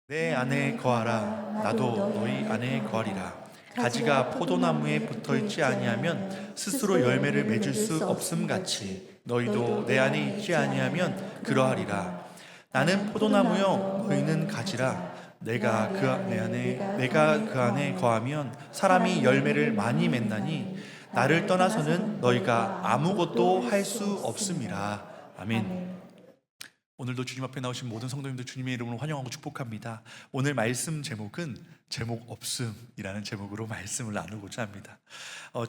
내 안에 거하라. 나도 너희 안에 거하리라. 가지가 포도나무에 붙어있지 아니하면 스스로 열매를 맺을 수 없음 같이 너희도 내 안에 있지 아니하면 그러하리라. 나는 포도나무요 너희는 가지라. 내가 그 안에 거하면 사람이 열매를 많이 맺나니 나를 떠나서는 너희가 아무것도 할 수 없음이라. 아멘. 오늘도 주님 앞에 나오신 모든 성도님들 주님의 이름으로 환영하고 축복합니다. 오늘 말씀 제목은 제목 없음이라는 제목으로 말씀을 나누고자 합니다.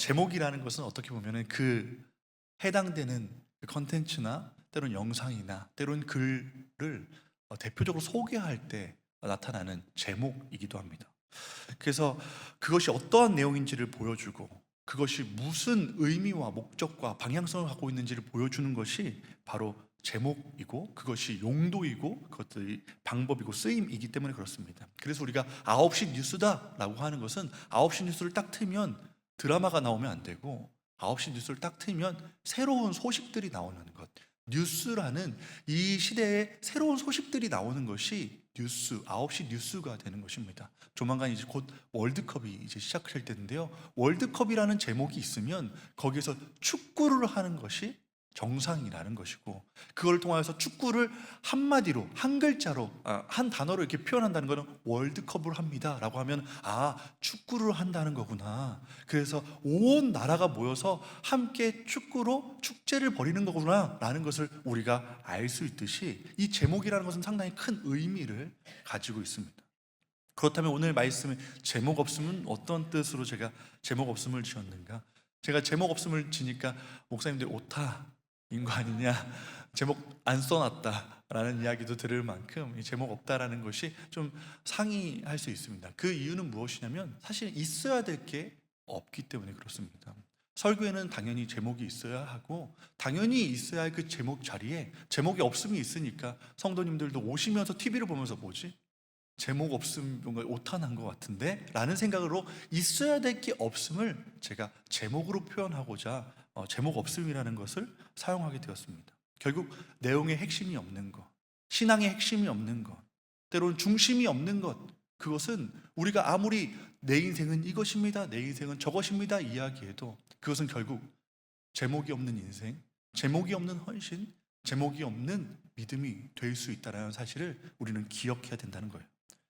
제목이라는 것은 어떻게 보면 그 해당되는 컨텐츠나 때로는 영상이나 때로는 글을 대표적으로 소개할 때 나타나는 제목이기도 합니다. 그래서 그것이 어떠한 내용인지를 보여주고 그것이 무슨 의미와 목적과 방향성을 갖고 있는지를 보여주는 것이 바로 제목이고 그것이 용도이고 그것들이 방법이고 쓰임이기 때문에 그렇습니다. 그래서 우리가 9시 뉴스다라고 하는 것은 9시 뉴스를 딱 틀면 드라마가 나오면 안 되고 9시 뉴스를 딱 틀면 새로운 소식들이 나오는 것, 뉴스라는 이 시대에 새로운 소식들이 나오는 것이 뉴스, 9시 뉴스가 되는 것입니다. 조만간 이제 곧 월드컵이 이제 시작할 텐데요. 월드컵이라는 제목이 있으면 거기에서 축구를 하는 것이 정상이라는 것이고 그걸 통해서 축구를 한마디로 한 글자로 한 단어로 이렇게 표현한다는 것은 월드컵을 합니다 라고 하면 축구를 한다는 거구나, 그래서 온 나라가 모여서 함께 축구로 축제를 벌이는 거구나 라는 것을 우리가 알 수 있듯이 이 제목이라는 것은 상당히 큰 의미를 가지고 있습니다. 그렇다면 오늘 말씀의 제목 없음은 어떤 뜻으로 제가 제목 없음을 지었는가? 제가 제목 없음을 지니까 목사님들 오타인 거 아니냐, 제목 안 써놨다라는 이야기도 들을 만큼 이 제목 없다라는 것이 좀 상의할 수 있습니다. 그 이유는 무엇이냐면 사실 있어야 될 게 없기 때문에 그렇습니다. 설교에는 당연히 제목이 있어야 하고 당연히 있어야 할 그 제목 자리에 제목이 없음이 있으니까 성도님들도 오시면서 TV를 보면서 뭐지? 제목 없음, 뭔가 오타난 것 같은데? 라는 생각으로 있어야 될 게 없음을 제가 제목으로 표현하고자 제목 없음이라는 것을 사용하게 되었습니다. 결국 내용의 핵심이 없는 것, 신앙의 핵심이 없는 것, 때로는 중심이 없는 것, 그것은 우리가 아무리 내 인생은 이것입니다, 내 인생은 저것입니다 이야기해도 그것은 결국 제목이 없는 인생, 제목이 없는 헌신, 제목이 없는 믿음이 될 수 있다는 사실을 우리는 기억해야 된다는 거예요.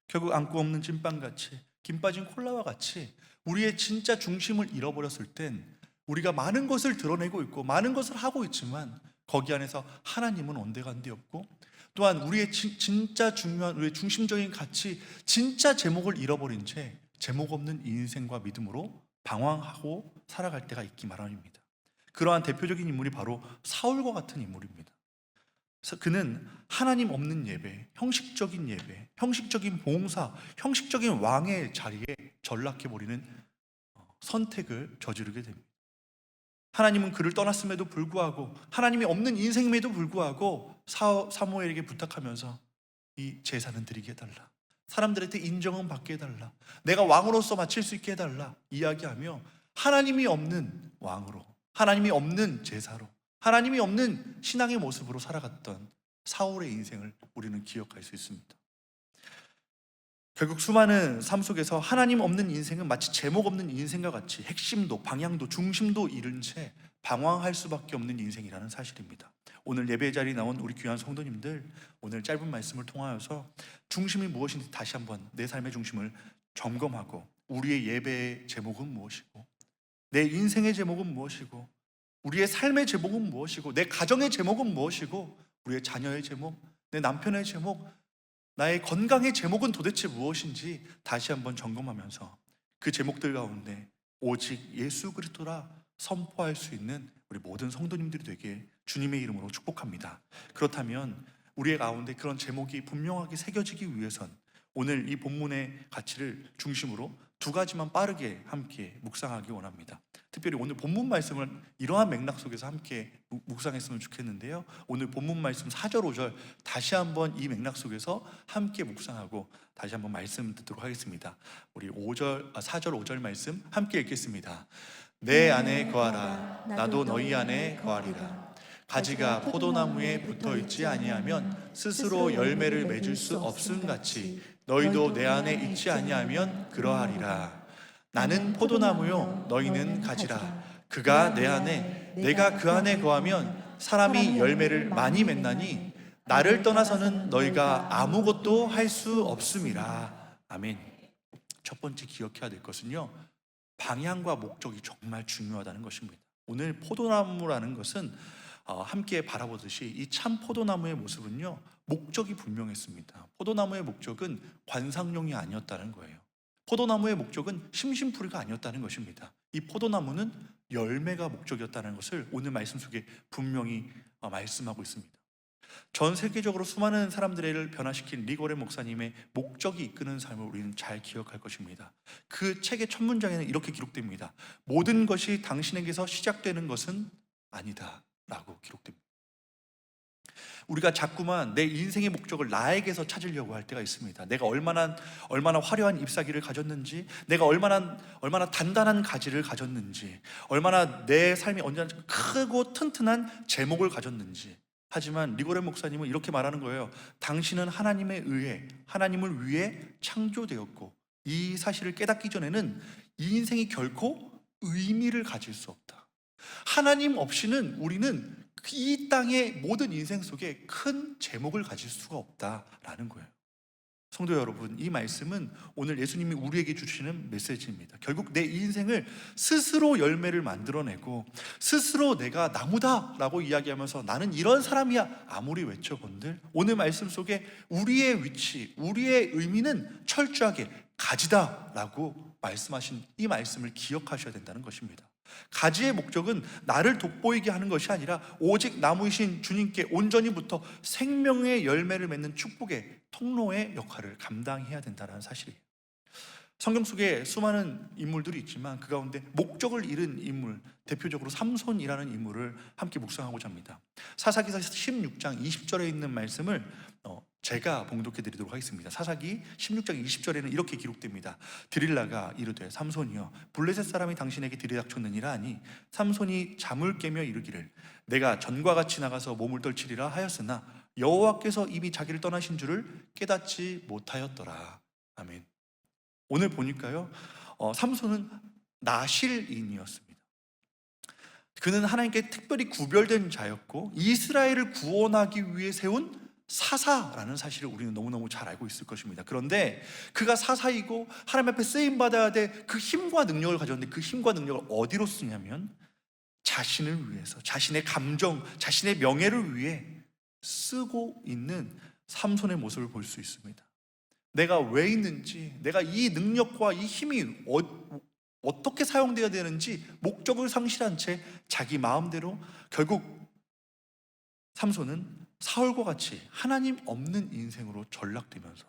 결국 안고 없는 찐빵같이 김 빠진 콜라와 같이 우리의 진짜 중심을 잃어버렸을 땐 우리가 많은 것을 드러내고 있고 많은 것을 하고 있지만 거기 안에서 하나님은 온데간데 없고 또한 우리의 진짜 중요한 우리의 중심적인 가치, 진짜 제목을 잃어버린 채 제목 없는 인생과 믿음으로 방황하고 살아갈 때가 있기 마련입니다. 그러한 대표적인 인물이 바로 사울과 같은 인물입니다. 그는 하나님 없는 예배, 형식적인 예배, 형식적인 봉사, 형식적인 왕의 자리에 전락해버리는 선택을 저지르게 됩니다. 하나님은 그를 떠났음에도 불구하고 하나님이 없는 인생임에도 불구하고 사무엘에게 부탁하면서 이 제사는 드리게 해달라, 사람들한테 인정은 받게 해달라, 내가 왕으로서 마칠 수 있게 해달라 이야기하며 하나님이 없는 왕으로, 하나님이 없는 제사로, 하나님이 없는 신앙의 모습으로 살아갔던 사울의 인생을 우리는 기억할 수 있습니다. 결국 수많은 삶 속에서 하나님 없는 인생은 마치 제목 없는 인생과 같이 핵심도 방향도 중심도 잃은 채 방황할 수밖에 없는 인생이라는 사실입니다. 오늘 예배 자리에 나온 우리 귀한 성도님들, 오늘 짧은 말씀을 통하여서 중심이 무엇인지 다시 한번 내 삶의 중심을 점검하고 우리의 예배의 제목은 무엇이고 내 인생의 제목은 무엇이고 우리의 삶의 제목은 무엇이고 내 가정의 제목은 무엇이고 우리의 자녀의 제목, 내 남편의 제목, 나의 건강의 제목은 도대체 무엇인지 다시 한번 점검하면서 그 제목들 가운데 오직 예수 그리스도라 선포할 수 있는 우리 모든 성도님들이 되게 주님의 이름으로 축복합니다. 그렇다면 우리의 가운데 그런 제목이 분명하게 새겨지기 위해선 오늘 이 본문의 가치를 중심으로 두 가지만 빠르게 함께 묵상하기 원합니다. 특별히 오늘 본문 말씀을 이러한 맥락 속에서 함께 묵상했으면 좋겠는데요. 오늘 본문 말씀 4절 5절 다시 한번 이 맥락 속에서 함께 묵상하고 다시 한번 말씀 듣도록 하겠습니다. 우리 4절 5절 말씀 함께 읽겠습니다. 내 안에 거하라. 나도 너희 안에 거하리라. 가지가 포도나무에 붙어있지 아니하면 스스로 열매를 맺을 수 없음 같이 너희도 내 안에 있지 아니하면 그러하리라. 나는 포도나무요 너희는 가지라. 그가 내 안에 내가 그 안에 거하면 사람이 열매를 많이 맺나니 나를 떠나서는 너희가 아무것도 할 수 없음이라. 아멘. 첫 번째 기억해야 될 것은요, 방향과 목적이 정말 중요하다는 것입니다. 오늘 포도나무라는 것은 함께 바라보듯이 이 참 포도나무의 모습은요, 목적이 분명했습니다. 포도나무의 목적은 관상용이 아니었다는 거예요. 포도나무의 목적은 심심풀이가 아니었다는 것입니다. 이 포도나무는 열매가 목적이었다는 것을 오늘 말씀 속에 분명히 말씀하고 있습니다. 전 세계적으로 수많은 사람들을 변화시킨 리고레 목사님의 목적이 이끄는 삶을 우리는 잘 기억할 것입니다. 그 책의 첫 문장에는 이렇게 기록됩니다. 모든 것이 당신에게서 시작되는 것은 아니다 라고 기록됩니다. 우리가 자꾸만 내 인생의 목적을 나에게서 찾으려고 할 때가 있습니다. 내가 얼마나 화려한 잎사귀를 가졌는지, 내가 얼마나 단단한 가지를 가졌는지, 얼마나 내 삶이 언제나 크고 튼튼한 제목을 가졌는지. 하지만 리고레 목사님은 이렇게 말하는 거예요. 당신은 하나님에 의해, 하나님을 위해 창조되었고, 이 사실을 깨닫기 전에는 이 인생이 결코 의미를 가질 수 없다. 하나님 없이는 우리는 이 땅의 모든 인생 속에 큰 제목을 가질 수가 없다라는 거예요. 성도 여러분, 이 말씀은 오늘 예수님이 우리에게 주시는 메시지입니다. 결국 내 인생을 스스로 열매를 만들어내고 스스로 내가 나무다라고 이야기하면서 나는 이런 사람이야 아무리 외쳐본들 오늘 말씀 속에 우리의 위치, 우리의 의미는 철저하게 가지다라고 말씀하신 이 말씀을 기억하셔야 된다는 것입니다. 가지의 목적은 나를 돋보이게 하는 것이 아니라 오직 나무이신 주님께 온전히 붙어 생명의 열매를 맺는 축복의 통로의 역할을 감당해야 된다는 사실이에요. 성경 속에 수많은 인물들이 있지만 그 가운데 목적을 잃은 인물, 대표적으로 삼손이라는 인물을 함께 묵상하고자 합니다. 사사기서 16장 20절에 있는 말씀을 제가 봉독해 드리도록 하겠습니다. 사사기 16장 20절에는 이렇게 기록됩니다. 드릴라가 이르되 삼손이여 블레셋 사람이 당신에게 들이닥쳤느니라 하니 삼손이 잠을 깨며 이르기를 내가 전과 같이 나가서 몸을 떨치리라 하였으나 여호와께서 이미 자기를 떠나신 줄을 깨닫지 못하였더라. 아멘. 오늘 보니까요, 삼손은 나실인이었습니다. 그는 하나님께 특별히 구별된 자였고 이스라엘을 구원하기 위해 세운 사사라는 사실을 우리는 너무너무 잘 알고 있을 것입니다. 그런데 그가 사사이고 하나님 앞에 쓰임받아야 될 그 힘과 능력을 가졌는데 그 힘과 능력을 어디로 쓰냐면 자신을 위해서, 자신의 감정, 자신의 명예를 위해 쓰고 있는 삼손의 모습을 볼 수 있습니다. 내가 왜 있는지, 내가 이 능력과 이 힘이 어떻게 사용되어야 되는지 목적을 상실한 채 자기 마음대로 결국 삼손은 사울과 같이 하나님 없는 인생으로 전락되면서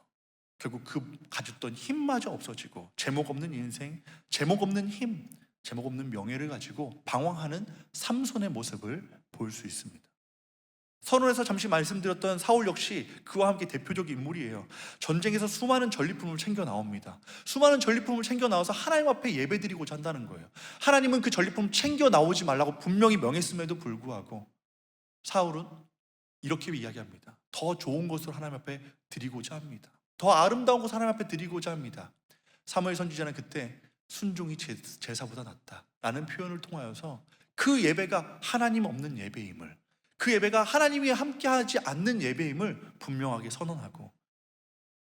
결국 그 가졌던 힘마저 없어지고 제목 없는 인생, 제목 없는 힘, 제목 없는 명예를 가지고 방황하는 삼손의 모습을 볼 수 있습니다. 선언에서 잠시 말씀드렸던 사울 역시 그와 함께 대표적인 인물이에요. 전쟁에서 수많은 전리품을 챙겨 나옵니다. 수많은 전리품을 챙겨 나와서 하나님 앞에 예배드리고자 한다는 거예요. 하나님은 그 전리품 챙겨 나오지 말라고 분명히 명했음에도 불구하고 사울은 이렇게 이야기합니다. 더 좋은 것을 하나님 앞에 드리고자 합니다. 더 아름다운 것을 하나님 앞에 드리고자 합니다. 사무엘 선지자는 그때 순종이 제사보다 낫다라는 표현을 통하여서 그 예배가 하나님 없는 예배임을, 그 예배가 하나님이 함께하지 않는 예배임을 분명하게 선언하고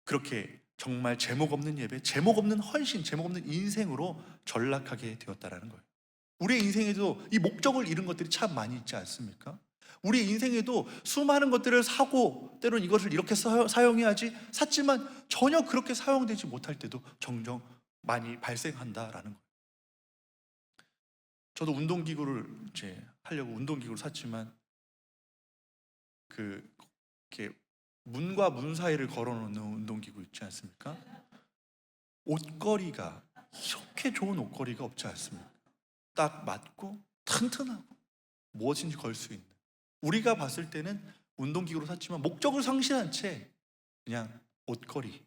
그렇게 정말 제목 없는 예배, 제목 없는 헌신, 제목 없는 인생으로 전락하게 되었다라는 거예요. 우리의 인생에도 이 목적을 잃은 것들이 참 많이 있지 않습니까? 우리 인생에도 수많은 것들을 사고 때로는 이것을 이렇게 사용해야지 샀지만 전혀 그렇게 사용되지 못할 때도 종종 많이 발생한다라는 거예요. 저도 운동기구를 하려고 운동기구를 샀지만 이렇게 문과 문 사이를 걸어놓는 운동기구 있지 않습니까? 옷걸이가 이렇게 좋은 옷걸이가 없지 않습니까? 딱 맞고 튼튼하고 무엇인지 걸 수 있는, 우리가 봤을 때는 운동기구로 샀지만 목적을 상실한 채 그냥 옷걸이,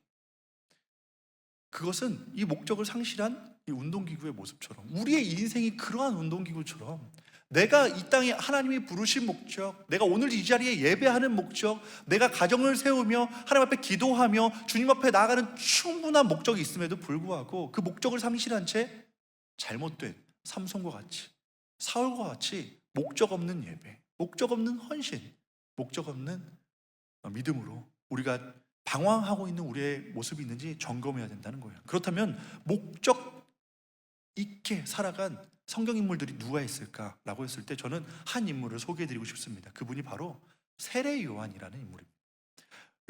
그것은 이 목적을 상실한 이 운동기구의 모습처럼 우리의 인생이 그러한 운동기구처럼 내가 이 땅에 하나님이 부르신 목적, 내가 오늘 이 자리에 예배하는 목적, 내가 가정을 세우며 하나님 앞에 기도하며 주님 앞에 나아가는 충분한 목적이 있음에도 불구하고 그 목적을 상실한 채 잘못된 삼손과 같이, 사울과 같이 목적 없는 예배, 목적 없는 헌신, 목적 없는 믿음으로 우리가 방황하고 있는 우리의 모습이 있는지 점검해야 된다는 거예요. 그렇다면 목적 있게 살아간 성경인물들이 누가 있을까라고 했을 때 저는 한 인물을 소개해드리고 싶습니다. 그분이 바로 세례 요한이라는 인물입니다.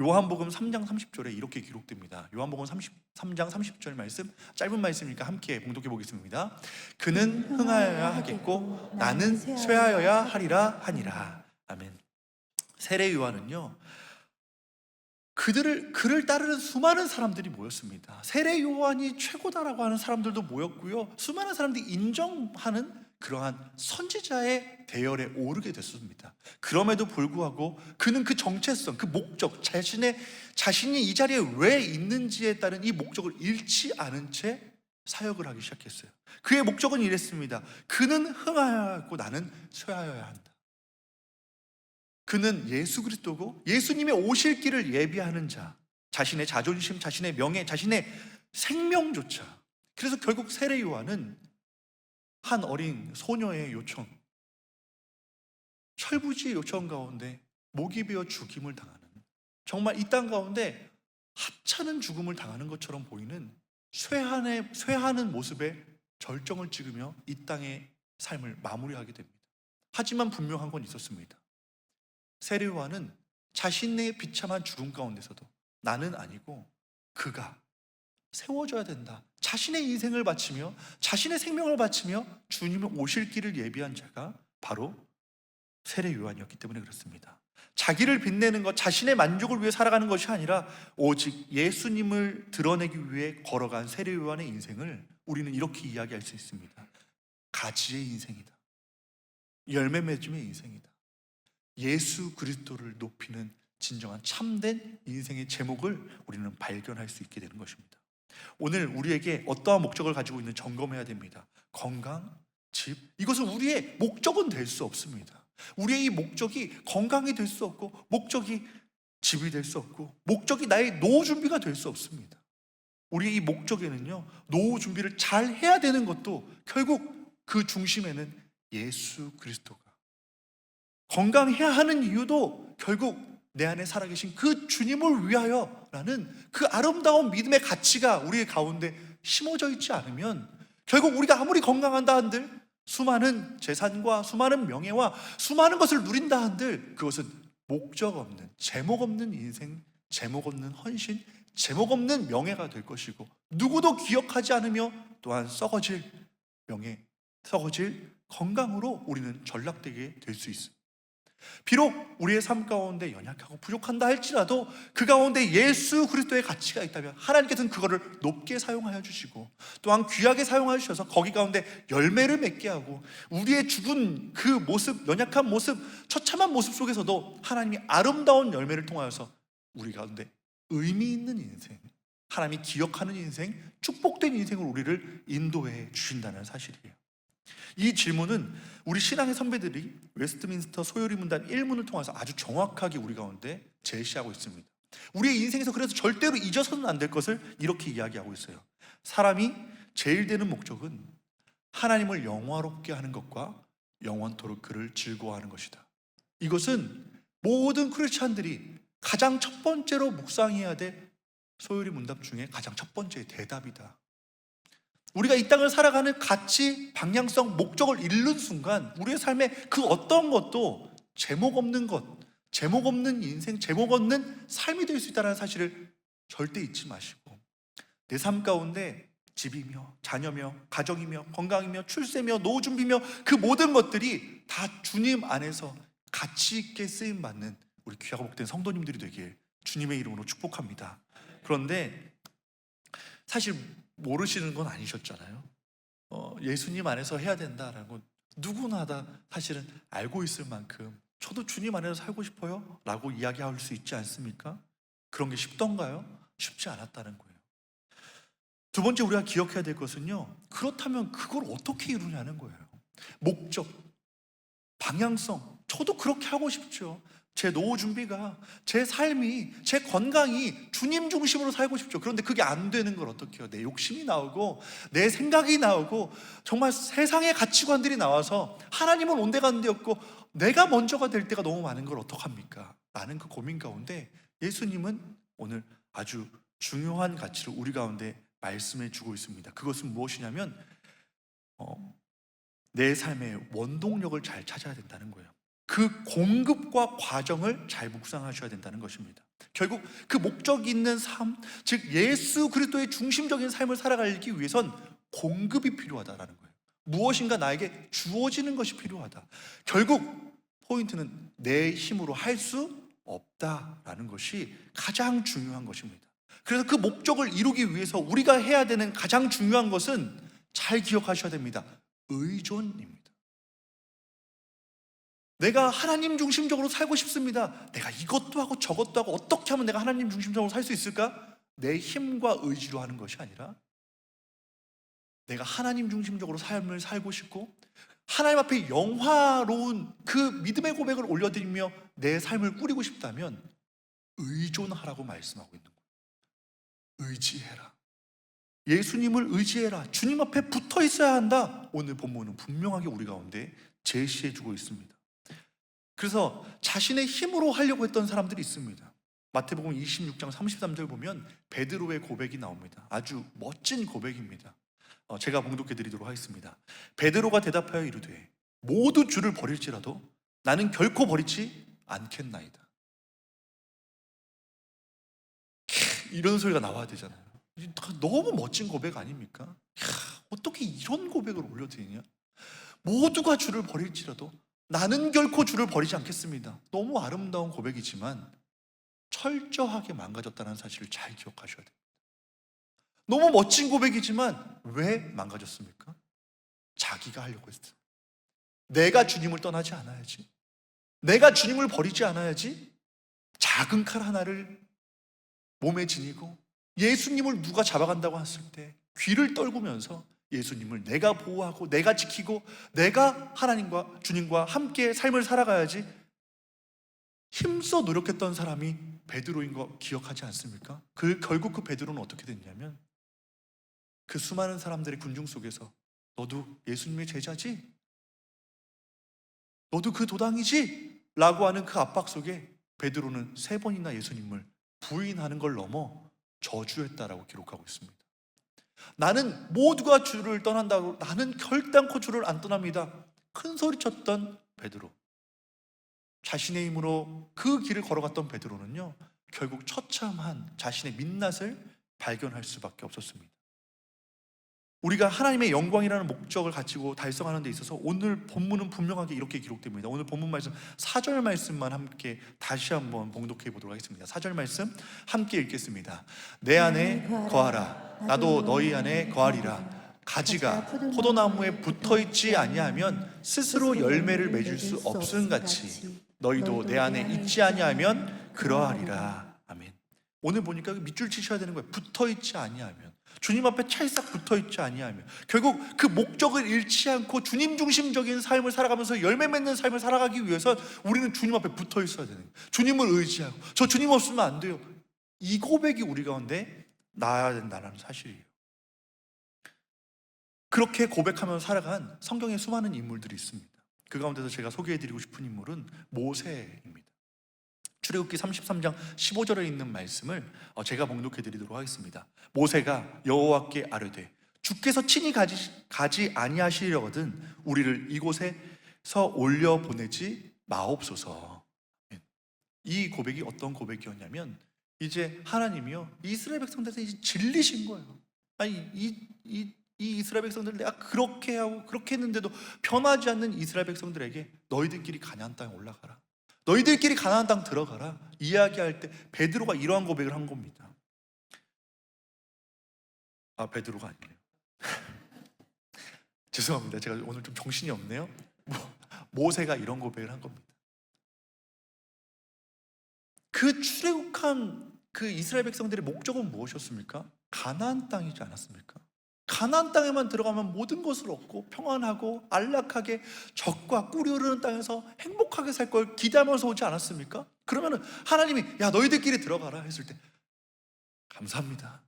요한복음 3장 30절에 이렇게 기록됩니다. 요한복음 3장 30절 말씀, 짧은 말씀이니까 함께 봉독해 보겠습니다. 그는 흥하여야 하겠고 나는 쇠하여야 하리라 하니라. 아멘. 세례 요한은요, 그를 따르는 수많은 사람들이 모였습니다. 세례 요한이 최고다라고 하는 사람들도 모였고요, 수많은 사람들이 인정하는 그러한 선지자의 대열에 오르게 됐습니다. 그럼에도 불구하고 그는 그 정체성, 그 목적, 자신이 이 자리에 왜 있는지에 따른 이 목적을 잃지 않은 채 사역을 하기 시작했어요. 그의 목적은 이랬습니다. 그는 흥하여야 하고 나는 쇠하여야 한다. 그는 예수 그리스도고 예수님의 오실 길을 예비하는 자, 자신의 자존심, 자신의 명예, 자신의 생명조차. 그래서 결국 세례 요한은 한 어린 소녀의 요청, 철부지의 요청 가운데 목이 베어 죽임을 당하는, 정말 이 땅 가운데 하찮은 죽음을 당하는 것처럼 보이는 쇠하는 모습의 절정을 찍으며 이 땅의 삶을 마무리하게 됩니다. 하지만 분명한 건 있었습니다. 세례 요한은 자신의 비참한 죽음 가운데서도 나는 아니고 그가 세워져야 된다, 자신의 인생을 바치며 자신의 생명을 바치며 주님의 오실 길을 예비한 자가 바로 세례 요한이었기 때문에 그렇습니다. 자기를 빛내는 것, 자신의 만족을 위해 살아가는 것이 아니라 오직 예수님을 드러내기 위해 걸어간 세례 요한의 인생을 우리는 이렇게 이야기할 수 있습니다. 가지의 인생이다, 열매 맺음의 인생이다, 예수 그리스도를 높이는 진정한 참된 인생의 제목을 우리는 발견할 수 있게 되는 것입니다. 오늘 우리에게 어떠한 목적을 가지고 있는 점검해야 됩니다. 건강, 집, 이것은 우리의 목적은 될 수 없습니다. 우리의 이 목적이 건강이 될 수 없고, 목적이 집이 될 수 없고, 목적이 나의 노후 준비가 될 수 없습니다. 우리의 이 목적에는요, 노후 준비를 잘 해야 되는 것도 결국 그 중심에는 예수 그리스도가, 건강해야 하는 이유도 결국 내 안에 살아계신 그 주님을 위하여라는 그 아름다운 믿음의 가치가 우리의 가운데 심어져 있지 않으면 결국 우리가 아무리 건강한다 한들, 수많은 재산과 수많은 명예와 수많은 것을 누린다 한들 그것은 목적 없는, 제목 없는 인생, 제목 없는 헌신, 제목 없는 명예가 될 것이고, 누구도 기억하지 않으며 또한 썩어질 명예, 썩어질 건강으로 우리는 전락되게 될 수 있습니다. 비록 우리의 삶 가운데 연약하고 부족한다 할지라도 그 가운데 예수 그리스도의 가치가 있다면 하나님께서는 그거를 높게 사용하여 주시고, 또한 귀하게 사용하여 주셔서 거기 가운데 열매를 맺게 하고, 우리의 죽은 그 모습, 연약한 모습, 처참한 모습 속에서도 하나님이 아름다운 열매를 통하여서 우리 가운데 의미 있는 인생, 하나님이 기억하는 인생, 축복된 인생을 우리를 인도해 주신다는 사실이에요. 이 질문은 우리 신앙의 선배들이 웨스트민스터 소요리 문답 1문을 통해서 아주 정확하게 우리 가운데 제시하고 있습니다. 우리의 인생에서 그래서 절대로 잊어서는 안 될 것을 이렇게 이야기하고 있어요. 사람이 제일 되는 목적은 하나님을 영화롭게 하는 것과 영원토록 그를 즐거워하는 것이다. 이것은 모든 크리스찬들이 가장 첫 번째로 묵상해야 될 소요리 문답 중에 가장 첫 번째 대답이다. 우리가 이 땅을 살아가는 가치, 방향성, 목적을 잃는 순간 우리의 삶에 그 어떤 것도 제목 없는 것, 제목 없는 인생, 제목 없는 삶이 될 수 있다는 사실을 절대 잊지 마시고, 내 삶 가운데 집이며 자녀며 가정이며 건강이며 출세며 노후 준비며 그 모든 것들이 다 주님 안에서 가치 있게 쓰임받는 우리 귀하고 복된 성도님들이 되길 주님의 이름으로 축복합니다. 그런데 사실 모르시는 건 아니셨잖아요. 예수님 안에서 해야 된다라고 누구나 다 사실은 알고 있을 만큼 저도 주님 안에서 살고 싶어요 라고 이야기할 수 있지 않습니까? 그런 게 쉽던가요? 쉽지 않았다는 거예요. 두 번째 우리가 기억해야 될 것은요, 그렇다면 그걸 어떻게 이루냐는 거예요. 목적, 방향성, 저도 그렇게 하고 싶죠. 제 노후 준비가, 제 삶이, 제 건강이 주님 중심으로 살고 싶죠. 그런데 그게 안 되는 걸 어떻게 해요? 내 욕심이 나오고 내 생각이 나오고 정말 세상의 가치관들이 나와서 하나님은 온데간데 없고 내가 먼저가 될 때가 너무 많은 걸 어떡합니까? 라는 그 고민 가운데 예수님은 오늘 아주 중요한 가치를 우리 가운데 말씀해 주고 있습니다. 그것은 무엇이냐면 내 삶의 원동력을 잘 찾아야 된다는 거예요. 그 공급과 과정을 잘 묵상하셔야 된다는 것입니다. 결국 그 목적 있는 삶, 즉 예수 그리스도의 중심적인 삶을 살아가기 위해선 공급이 필요하다라는 거예요. 무엇인가 나에게 주어지는 것이 필요하다. 결국 포인트는 내 힘으로 할 수 없다라는 것이 가장 중요한 것입니다. 그래서 그 목적을 이루기 위해서 우리가 해야 되는 가장 중요한 것은 잘 기억하셔야 됩니다. 의존입니다. 내가 하나님 중심적으로 살고 싶습니다. 내가 이것도 하고 저것도 하고 어떻게 하면 내가 하나님 중심적으로 살 수 있을까? 내 힘과 의지로 하는 것이 아니라 내가 하나님 중심적으로 삶을 살고 싶고 하나님 앞에 영화로운 그 믿음의 고백을 올려드리며 내 삶을 꾸리고 싶다면 의존하라고 말씀하고 있는 거예요. 의지해라. 예수님을 의지해라. 주님 앞에 붙어 있어야 한다. 오늘 본문은 분명하게 우리 가운데 제시해 주고 있습니다. 그래서 자신의 힘으로 하려고 했던 사람들이 있습니다. 마태복음 26장 33절 보면 베드로의 고백이 나옵니다. 아주 멋진 고백입니다. 제가 봉독해 드리도록 하겠습니다. 베드로가 대답하여 이르되 모두 주를 버릴지라도 나는 결코 버리지 않겠나이다. 이런 소리가 나와야 되잖아요. 너무 멋진 고백 아닙니까? 어떻게 이런 고백을 올려드리냐? 모두가 주를 버릴지라도 나는 결코 주를 버리지 않겠습니다. 너무 아름다운 고백이지만 철저하게 망가졌다는 사실을 잘 기억하셔야 됩니다. 너무 멋진 고백이지만 왜 망가졌습니까? 자기가 하려고 했어요. 내가 주님을 떠나지 않아야지, 내가 주님을 버리지 않아야지, 작은 칼 하나를 몸에 지니고 예수님을 누가 잡아간다고 했을 때 귀를 떨구면서 예수님을 내가 보호하고 내가 지키고 내가 하나님과 주님과 함께 삶을 살아가야지 힘써 노력했던 사람이 베드로인 거 기억하지 않습니까? 결국 그 베드로는 어떻게 됐냐면 그 수많은 사람들의 군중 속에서 너도 예수님의 제자지? 너도 그 도당이지? 라고 하는 그 압박 속에 베드로는 3번이나 예수님을 부인하는 걸 넘어 저주했다라고 기록하고 있습니다. 나는 모두가 주를 떠난다고 나는 결단코 주를 안 떠납니다. 큰 소리쳤던 베드로, 자신의 힘으로 그 길을 걸어갔던 베드로는요 결국 처참한 자신의 민낯을 발견할 수밖에 없었습니다. 우리가 하나님의 영광이라는 목적을 가지고 달성하는 데 있어서 오늘 본문은 분명하게 이렇게 기록됩니다. 오늘 본문 말씀 4절 말씀만 함께 다시 한번 봉독해 보도록 하겠습니다. 4절 말씀 함께 읽겠습니다. 내 안에 거하라 나도 너희 안에 거하리라. 가지가 포도나무에 붙어있지 아니하면 스스로 열매를 맺을 수 없음 같이 너희도 내 안에 있지 아니하면 그러하리라. 아멘. 오늘 보니까 밑줄 치셔야 되는 거예요. 붙어있지 아니하면, 주님 앞에 찰싹 붙어있지 아니하면, 결국 그 목적을 잃지 않고 주님 중심적인 삶을 살아가면서 열매 맺는 삶을 살아가기 위해서 우리는 주님 앞에 붙어 있어야 되는 거예요. 주님을 의지하고 저 주님 없으면 안 돼요. 이 고백이 우리 가운데 나아야 된다는 사실이에요. 그렇게 고백하면서 살아간 성경에 수많은 인물들이 있습니다. 그 가운데서 제가 소개해드리고 싶은 인물은 모세입니다. 출애굽기 33장 15절에 있는 말씀을 제가 봉독해 드리도록 하겠습니다. 모세가 여호와께 아뢰되 주께서 친히 가지 아니하시려거든 우리를 이곳에서 올려 보내지 마옵소서. 이 고백이 어떤 고백이었냐면 이제 하나님이요 이스라엘 백성들한테 이제 질리신 거예요. 아니 이 이스라엘 백성들을 내가 그렇게 하고 그렇게 했는데도 변하지 않는 이스라엘 백성들에게 너희들끼리 가나안 땅에 올라가라, 너희들끼리 가나안 땅 들어가라 이야기할 때 베드로가 이러한 고백을 한 겁니다. 베드로가 아니에요. 죄송합니다. 제가 오늘 좀 정신이 없네요. 모세가 이런 고백을 한 겁니다. 그 출애굽한 그 이스라엘 백성들의 목적은 무엇이었습니까? 가나안 땅이지 않았습니까? 가나안 땅에만 들어가면 모든 것을 얻고 평안하고 안락하게 적과 꿀이 흐르는 땅에서 행복하게 살 걸 기대하면서 오지 않았습니까? 그러면은 하나님이 야 너희들끼리 들어가라 했을 때 감사합니다,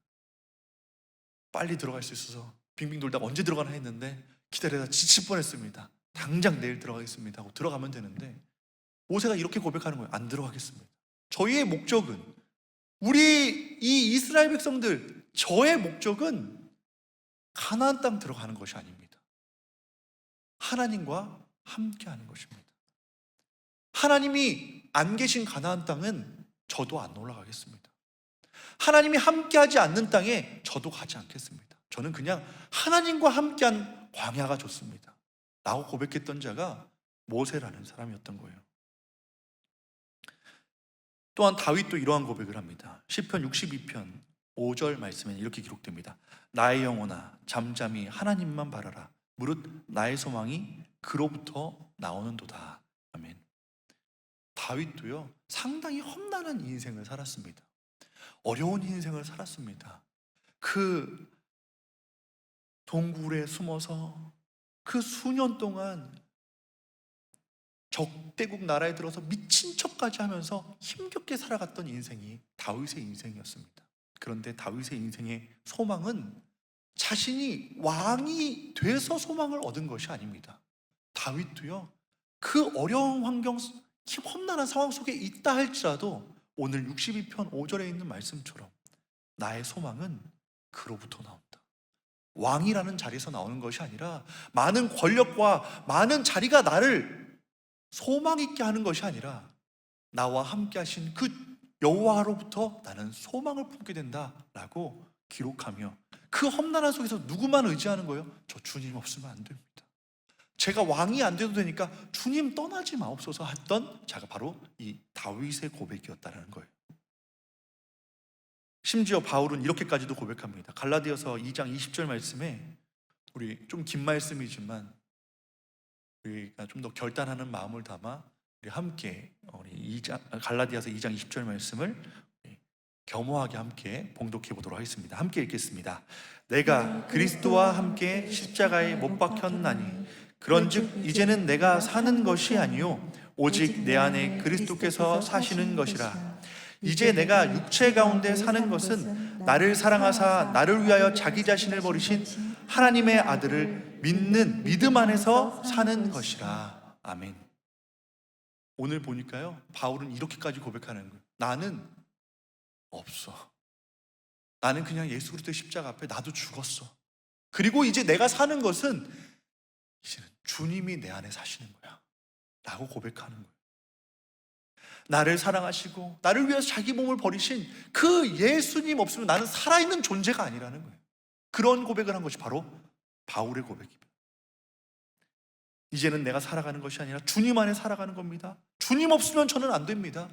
빨리 들어갈 수 있어서 빙빙 돌다가 언제 들어가나 했는데 기다리다 지칠 뻔했습니다. 당장 내일 들어가겠습니다 하고 들어가면 되는데 모세가 이렇게 고백하는 거예요. 안 들어가겠습니다. 저희의 목적은, 우리 이 이스라엘 백성들, 저의 목적은 가나안 땅 들어가는 것이 아닙니다. 하나님과 함께하는 것입니다. 하나님이 안 계신 가나안 땅은 저도 안 올라가겠습니다. 하나님이 함께하지 않는 땅에 저도 가지 않겠습니다. 저는 그냥 하나님과 함께한 광야가 좋습니다 라고 고백했던 자가 모세라는 사람이었던 거예요. 또한 다윗도 이러한 고백을 합니다. 시편 62편 5절 말씀에 이렇게 기록됩니다. 나의 영혼아 잠잠히 하나님만 바라라. 무릇 나의 소망이 그로부터 나오는도다. 아멘. 다윗도요 상당히 험난한 인생을 살았습니다. 어려운 인생을 살았습니다. 그 동굴에 숨어서 그 수년 동안 적대국 나라에 들어서 미친 척까지 하면서 힘겹게 살아갔던 인생이 다윗의 인생이었습니다. 그런데 다윗의 인생의 소망은 자신이 왕이 돼서 소망을 얻은 것이 아닙니다. 다윗도요 그 어려운 환경, 험난한 상황 속에 있다 할지라도 오늘 62편 5절에 있는 말씀처럼 나의 소망은 그로부터 나온다. 왕이라는 자리에서 나오는 것이 아니라, 많은 권력과 많은 자리가 나를 소망 있게 하는 것이 아니라 나와 함께 하신 그 여호와로부터 나는 소망을 품게 된다라고 기록하며, 그 험난한 속에서 누구만 의지하는 거예요? 저 주님 없으면 안 됩니다. 제가 왕이 안 돼도 되니까 주님 떠나지 마옵소서 했던 자가 바로 이 다윗의 고백이었다는 거예요. 심지어 바울은 이렇게까지도 고백합니다. 갈라디아서 2장 20절 말씀에, 우리 좀 긴 말씀이지만 우리가 좀 더 결단하는 마음을 담아 우리 함께 갈라디아서 2장 20절 말씀을 겸허하게 함께 봉독해 보도록 하겠습니다. 함께 읽겠습니다. 내가 그리스도와 함께 십자가에 못 박혔나니 그런즉 이제는 내가 사는 것이 아니요 오직 내 안에 그리스도께서 사시는 것이라. 이제 내가 육체 가운데 사는 것은 나를 사랑하사 나를 위하여 자기 자신을 버리신 하나님의 아들을 믿는 믿음 안에서 사는 것이라. 아멘. 오늘 보니까요 바울은 이렇게까지 고백하는 거예요. 나는 없어. 나는 그냥 예수 그리스도의 십자가 앞에 나도 죽었어. 그리고 이제 내가 사는 것은 이제는 주님이 내 안에 사시는 거야 라고 고백하는 거예요. 나를 사랑하시고 나를 위해서 자기 몸을 버리신 그 예수님 없으면 나는 살아있는 존재가 아니라는 거예요. 그런 고백을 한 것이 바로 바울의 고백입니다. 이제는 내가 살아가는 것이 아니라 주님 안에 살아가는 겁니다. 주님 없으면 저는 안 됩니다.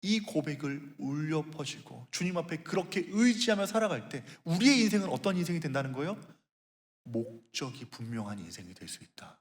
이 고백을 울려 퍼지고 주님 앞에 그렇게 의지하며 살아갈 때 우리의 인생은 어떤 인생이 된다는 거예요? 목적이 분명한 인생이 될 수 있다.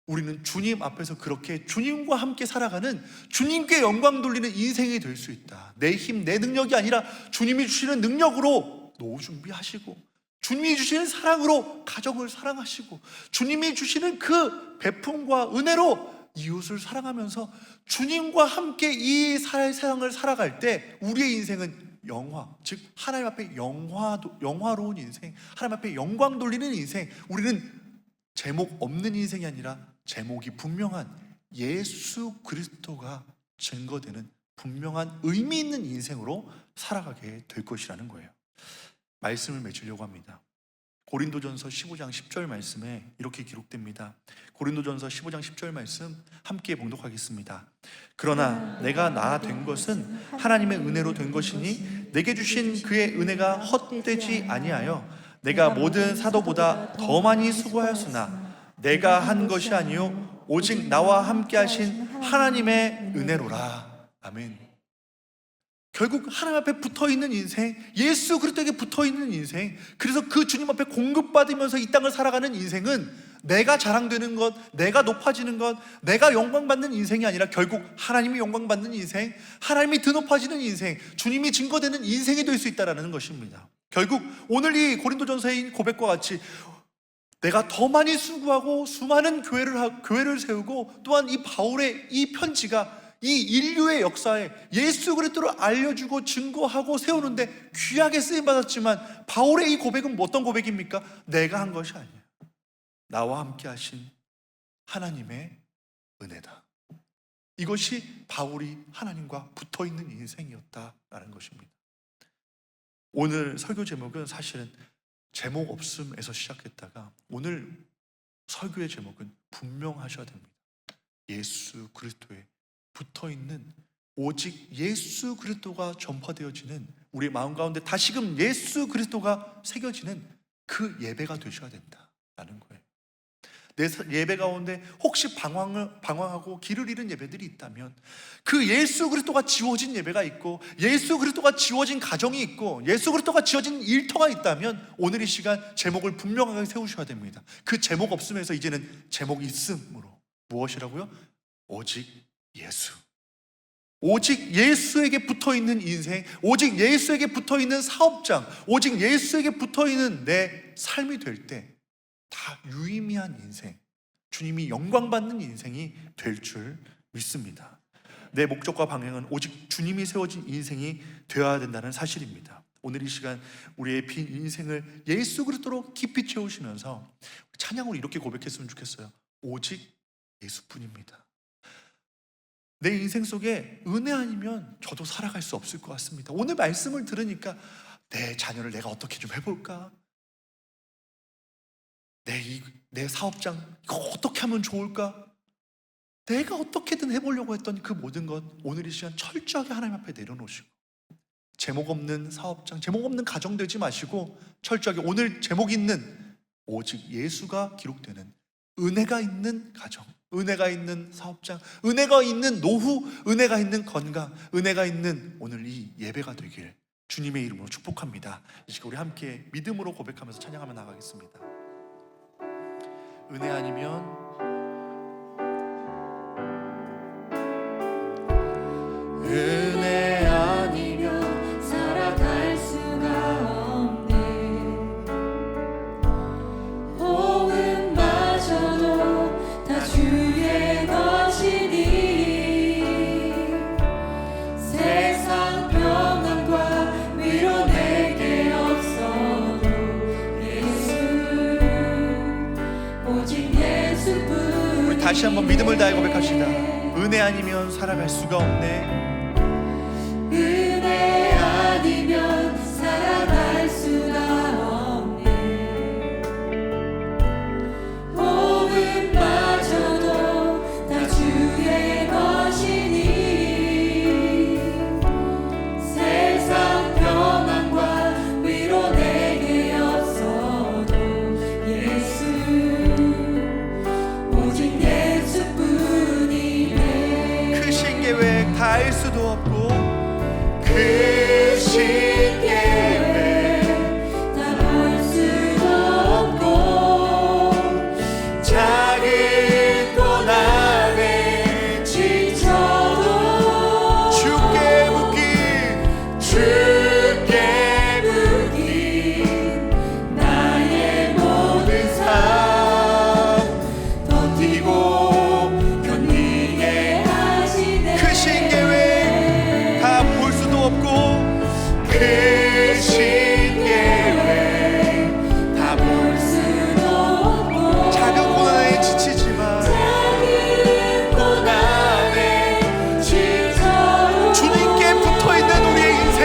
우리는 주님 앞에서 그렇게 주님과 함께 살아가는, 주님께 영광 돌리는 인생이 될 수 있다. 내 힘, 내 능력이 아니라 주님이 주시는 능력으로 노후 준비하시고, 주님이 주시는 사랑으로 가정을 사랑하시고, 주님이 주시는 그 베품과 은혜로 이웃을 사랑하면서 주님과 함께 이 세상을 살아갈 때 우리의 인생은 영화, 즉 하나님 앞에 영화로운 인생, 하나님 앞에 영광 돌리는 인생, 우리는 제목 없는 인생이 아니라 제목이 분명한 예수 그리스도가 증거되는 분명한 의미 있는 인생으로 살아가게 될 것이라는 거예요. 말씀을 맺으려고 합니다. 고린도전서 15장 10절 말씀에 이렇게 기록됩니다. 고린도전서 15장 10절 말씀 함께 봉독하겠습니다. 그러나 내가 나 된 것은 하나님의 은혜로 된 것이니 내게 주신 그의 은혜가 헛되지 아니하여 내가 모든 사도보다 더 많이 수고하였으나 내가 한 것이 아니요 오직 나와 함께 하신 하나님의 은혜로라. 아멘. 결국 하나님 앞에 붙어있는 인생, 예수 그리스도에게 붙어있는 인생, 그래서 그 주님 앞에 공급받으면서 이 땅을 살아가는 인생은 내가 자랑되는 것, 내가 높아지는 것, 내가 영광받는 인생이 아니라 결국 하나님이 영광받는 인생, 하나님이 드높아지는 인생, 주님이 증거되는 인생이 될 수 있다는 것입니다. 결국 오늘 이 고린도전서의 고백과 같이 내가 더 많이 수고하고 수많은 교회를 세우고, 또한 이 바울의 이 편지가 이 인류의 역사에 예수 그리스도를 알려주고 증거하고 세우는데 귀하게 쓰임받았지만, 바울의 이 고백은 어떤 고백입니까? 내가 한 것이 아니야. 나와 함께 하신 하나님의 은혜다. 이것이 바울이 하나님과 붙어있는 인생이었다라는 것입니다. 오늘 설교 제목은 사실은 제목 없음에서 시작했다가 오늘 설교의 제목은 분명하셔야 됩니다. 예수 그리스도에 붙어있는, 오직 예수 그리스도가 전파되어지는, 우리 마음 가운데 다시금 예수 그리스도가 새겨지는 그 예배가 되셔야 된다라는 거예요. 내 예배 가운데 혹시 방황하고 길을 잃은 예배들이 있다면, 그 예수 그리스도가 지워진 예배가 있고, 예수 그리스도가 지워진 가정이 있고, 예수 그리스도가 지워진 일터가 있다면 오늘 이 시간 제목을 분명하게 세우셔야 됩니다. 그 제목 없음에서 이제는 제목이 있음으로, 무엇이라고요? 오직 예수. 오직 예수에게 붙어있는 인생, 오직 예수에게 붙어있는 사업장, 오직 예수에게 붙어있는 내 삶이 될 때 다 유의미한 인생, 주님이 영광받는 인생이 될 줄 믿습니다. 내 목적과 방향은 오직 주님이 세워진 인생이 되어야 된다는 사실입니다. 오늘 이 시간 우리의 빈 인생을 예수 그리스도로 깊이 채우시면서 찬양으로 이렇게 고백했으면 좋겠어요. 오직 예수뿐입니다. 내 인생 속에 은혜 아니면 저도 살아갈 수 없을 것 같습니다. 오늘 말씀을 들으니까 내 자녀를 내가 어떻게 좀 해볼까? 내 사업장 이거 어떻게 하면 좋을까? 내가 어떻게든 해보려고 했던 그 모든 것, 오늘 이 시간 철저하게 하나님 앞에 내려놓으시고, 제목 없는 사업장, 제목 없는 가정 되지 마시고 철저하게 오늘 제목 있는 오직 예수가 기록되는 은혜가 있는 가정, 은혜가 있는 사업장, 은혜가 있는 노후, 은혜가 있는 건강, 은혜가 있는 오늘 이 예배가 되길 주님의 이름으로 축복합니다. 이 시간 우리 함께 믿음으로 고백하면서 찬양하며 나가겠습니다. 은혜 아니면, 은혜 아니면 살아갈 수가 없네. 복음마저도 다 주의 것이니, 세상 평안과 위로 내게 없어도 예수, 오직 예수뿐. 우리 다시 한번 믿음을 다해 고백합시다. 은혜 아니면 살아갈 수가 없네. 은혜 아니면 살아갈 수가 없네. 복음마저도 다 주의 것이니, 세상 평안과 위로 내게 없어도 예수, 오직 예수뿐이네. 크신 계획 다 알 수도 없고, 크신 계획 다 볼 수도 없고, 작은 고난에 지쳐도 주께 묶인 나의 모든 삶 버티고 견디게 하시네. 크신 계획 다 볼 수도 없고, 크신 계획 다 볼 수도 없고, 작은 고난에 지치지만 작은 고난에 지쳐도 주님께 붙어있는 우리의 인생,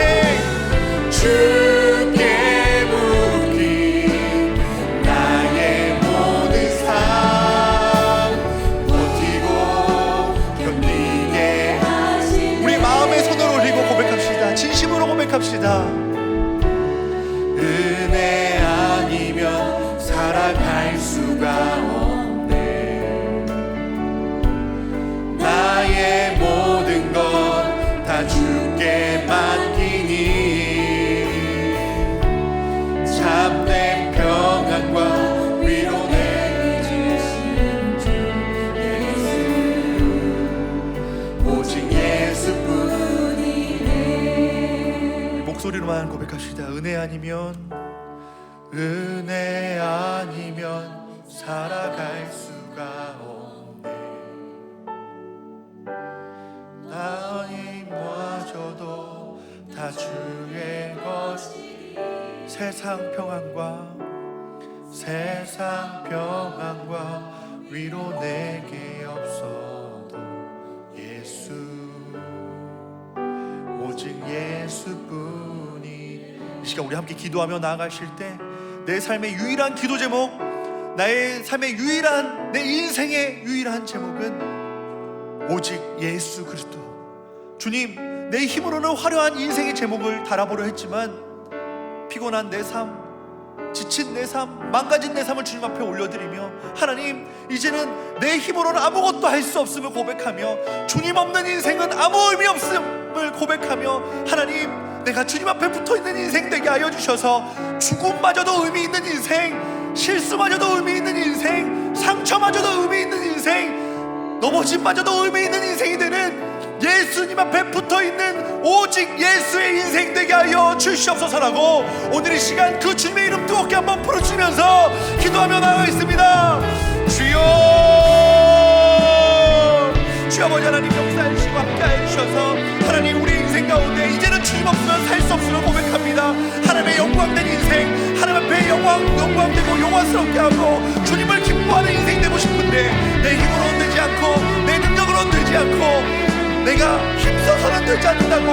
주께 묶인 나의 모든 삶 버티고 견디게 하시네. 우리 마음의 손을 올리고 고백합시다. 진심으로 고백합시다. 은혜 아니면 살아갈 수가 없네. 나의 모든 것 다 주께 맡기니, 참된 평안과 위로 내게 주신 주 예수, 오직 예수뿐이네. 목소리로만 고백합시다. 은혜 아니면 살아갈 수가 없네. 나 힘마저도 다 주의 것이 세상 평안과 위로 내게 없어도 예수, 오직 예수뿐이. 이 시간 우리 함께 기도하며 나아가실 때 내 삶의 유일한 기도 제목, 나의 삶의 유일한, 내 인생의 유일한 제목은 오직 예수 그리스도. 주님, 내 힘으로는 화려한 인생의 제목을 달아보려 했지만 피곤한 내 삶, 지친 내 삶, 망가진 내 삶을 주님 앞에 올려드리며, 하나님, 이제는 내 힘으로는 아무것도 할 수 없음을 고백하며, 주님 없는 인생은 아무 의미 없음을 고백하며, 하나님, 내가 주님 앞에 붙어있는 인생 되게 하여 주셔서 죽음마저도 의미 있는 인생, 실수마저도 의미 있는 인생, 상처마저도 의미 있는 인생, 넘어짐마저도 의미 있는 인생이 되는 예수님 앞에 붙어있는 오직 예수의 인생 되게 하여 주시옵소서라고 오늘 이 시간 그 주님의 이름 뜨겁게 한번 부르시면서 기도하며 나가겠습니다. 주여, 주여, 아버지 하나님, 역사해 주시고 함께해 주셔서 하나님, 우리 인생 가운데 이제는 주님 없으면 살 수 없음을 고백합니다. 하나님의 영광된 인생, 하나님 앞에 영광되고 영광스럽게 하고 주님을 기뻐하는 인생 되고 싶은데 내 힘으로는 되지 않고 내 능력으로는 되지 않고 내가 힘써서는 되지 않는다고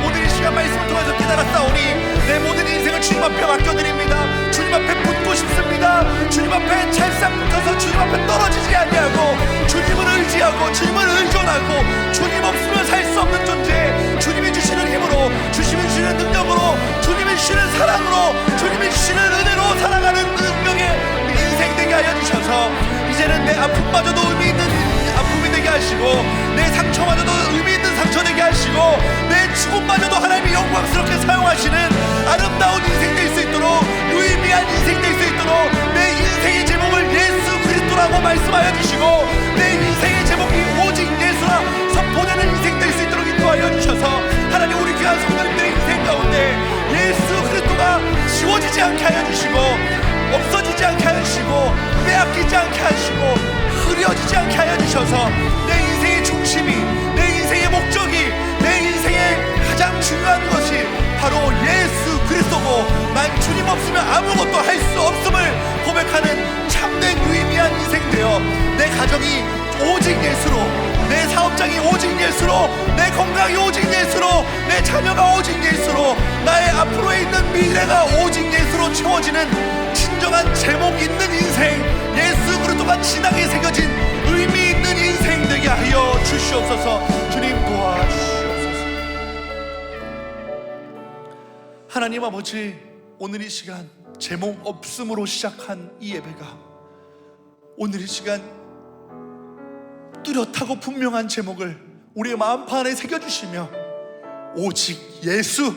오늘 이 시간 말씀을 통해서 깨달았사오니 내 모든 인생을 주님 앞에 맡겨드립니다. 주님 앞에 붙고 싶습니다. 주님 앞에 찰싹 붙어서 주님 앞에 떨어지지 아니하고 주님을 의지하고 주님을 의존하고 주님 없으면 살 수 없는 존재, 주님이 주시는 힘으로, 주님이 주시는 능력으로, 주님이 주시는 사랑으로, 주님이 주시는 은혜로 살아가는 능력의 인생 되게 하여 주셔서 이제는 내 아픔마저도 의미 있는 아픔이 되게 하시고 내 상처마저도 의미 있는 상처 되게 하시고 내 죽음마저도 하나님이 영광스럽게 사용하시는 아름다운 인생 될 수 있도록, 유의미한 인생 될 수 있도록 내 인생의 제목을 예수 그리스도라고 말씀하여 주시고 내 인생의 제목이 오직 예수라 선포되는 인생 될 수 있도록 인도하여 주셔서 하나님, 우리 귀한 성도님들의 인생 가운데 예수 그리스도가 지워지지 않게 하여 주시고 없어지지 않게 하여 주시고 빼앗기지 않게 하시고 흐려지지 않게 하여 주셔서 내 인생의 중심이, 내 인생의 목적이, 내 인생의 가장 중요한 것이 바로 예수 그리스도고 난 주님 없으면 아무것도 할 수 없음을 고백하는 참된 유의미한 인생 되어 내 가정이 오직 예수로, 내 사업장이 오직 예수로, 내 건강이 오직 예수로, 내 자녀가 오직 예수로, 나의 앞으로에 있는 미래가 오직 예수로 채워지는 진정한 제목 있는 인생, 예수 그리스도가 진하게 새겨진 의미 있는 인생 되게 하여 주시옵소서. 주님 도와주시옵소서. 하나님 아버지, 오늘 이 시간 제목 없음으로 시작한 이 예배가 오늘 이 시간 뚜렷하고 분명한 제목을 우리의 마음판에 새겨주시며 오직 예수,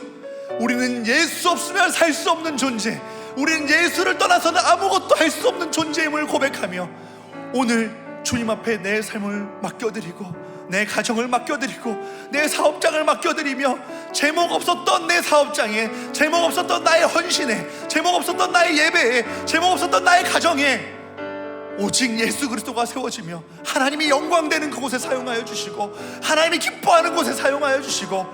우리는 예수 없으면 살 수 없는 존재, 우리는 예수를 떠나서는 아무것도 할 수 없는 존재임을 고백하며 오늘 주님 앞에 내 삶을 맡겨드리고 내 가정을 맡겨드리고 내 사업장을 맡겨드리며 제목 없었던 내 사업장에, 제목 없었던 나의 헌신에, 제목 없었던 나의 예배에, 제목 없었던 나의 가정에 오직 예수 그리스도가 세워지며 하나님이 영광되는 그곳에 사용하여 주시고 하나님이 기뻐하는 곳에 사용하여 주시고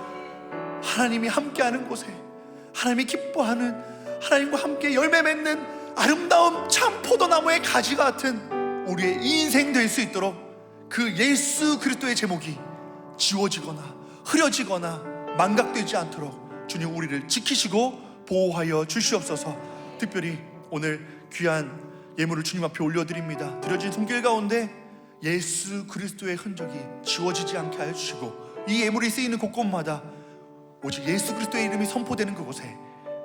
하나님이 함께하는 곳에, 하나님이 기뻐하는, 하나님과 함께 열매 맺는 아름다운 참 포도나무의 가지 같은 우리의 인생 될 수 있도록 그 예수 그리스도의 제목이 지워지거나 흐려지거나 망각되지 않도록 주님 우리를 지키시고 보호하여 주시옵소서. 특별히 오늘 귀한 예물을 주님 앞에 올려드립니다. 드려진 손길 가운데 예수 그리스도의 흔적이 지워지지 않게 하여 주시고 이 예물이 쓰이는 곳곳마다 오직 예수 그리스도의 이름이 선포되는 그곳에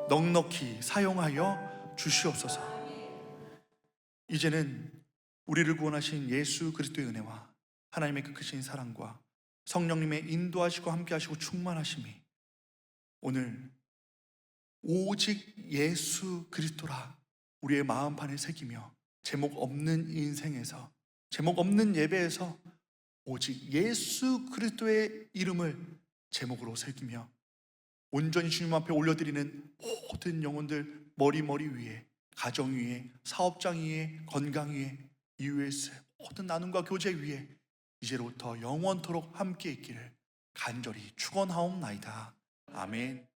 넉넉히 사용하여 주시옵소서. 이제는 우리를 구원하신 예수 그리스도의 은혜와 하나님의 그 크신 사랑과 성령님의 인도하시고 함께하시고 충만하심이 오늘 오직 예수 그리스도라 우리의 마음판에 새기며 제목 없는 인생에서, 제목 없는 예배에서 오직 예수 그리스도의 이름을 제목으로 새기며 온전히 주님 앞에 올려드리는 모든 영혼들 머리 위에, 가정 위에, 사업장 위에, 건강 위에, 이웃의 모든 나눔과 교제 위에 이제로부터 영원토록 함께 있기를 간절히 축원하옵나이다. 아멘.